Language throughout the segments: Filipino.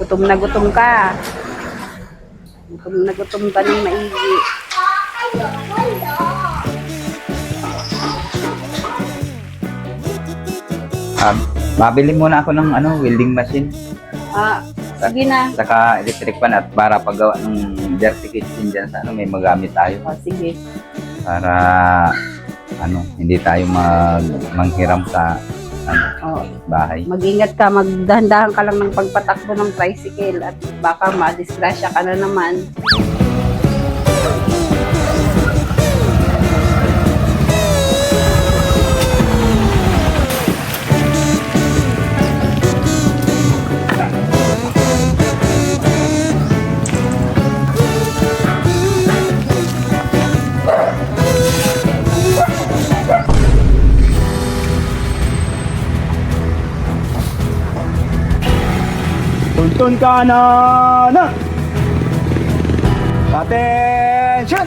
Gutom na gutom ka. Gutom na gutom ka ng maigi. Mabili muna ako ng welding machine. Sige na. Saka electric fan at para paggawa ng dirty kitchen dyan sa may magamit tayo. Sige. Para hindi tayo manghiram sa bahay. Mag-ingat ka, magdahan-dahan ka lang ng pagpatakbo ng tricycle at baka ma-disgrasya ka na naman. Tuntun kanan! Attention!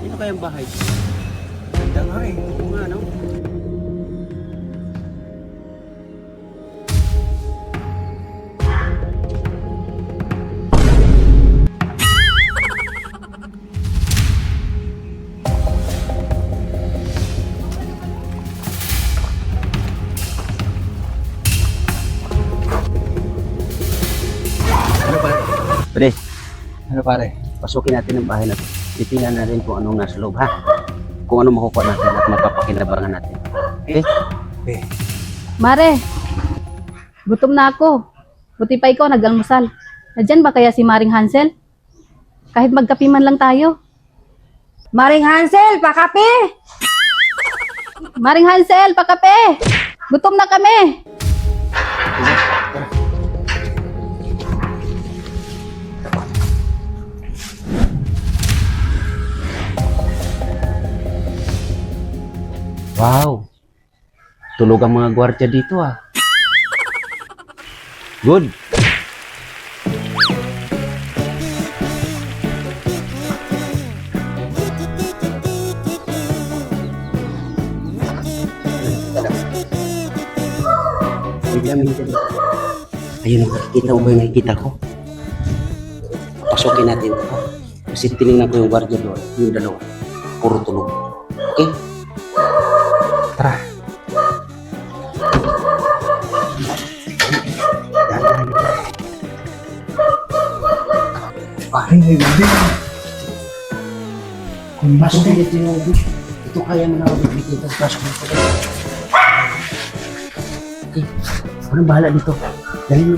Dito kayang bahay? Ganda nga eh. Oo nga, no? Ano pare? Pre, Ano pare? Pasukin natin ang bahay natin. Titingnan na rin kung anong nasa loob, ha? Kung ano makukuha natin at mapapakinabangan natin. Okay? Mare, gutom na ako. Buti pa ikaw nag-almusal. Nandyan ba kaya si Maring Hansel? Kahit magkape man lang tayo. Maring Hansel, pakape! Maring Hansel, pakape! Gutom na kami! Wow! Tulog ang mga gwardiya dito, ah. Good! Ayun, nakikita mo ba yung nakikita ko? Pasukin natin ito. Kasi tinignan ko yung gwardiya doon, yung dalawa. Puro tulog. Okay? Tara. Dahan-dahan ito. Parang may gabi. Kung pasukin ito yung ito kaya mo na magbibigay ito. Pasukin ito. Okay. Anong bahala dito? Dali mo.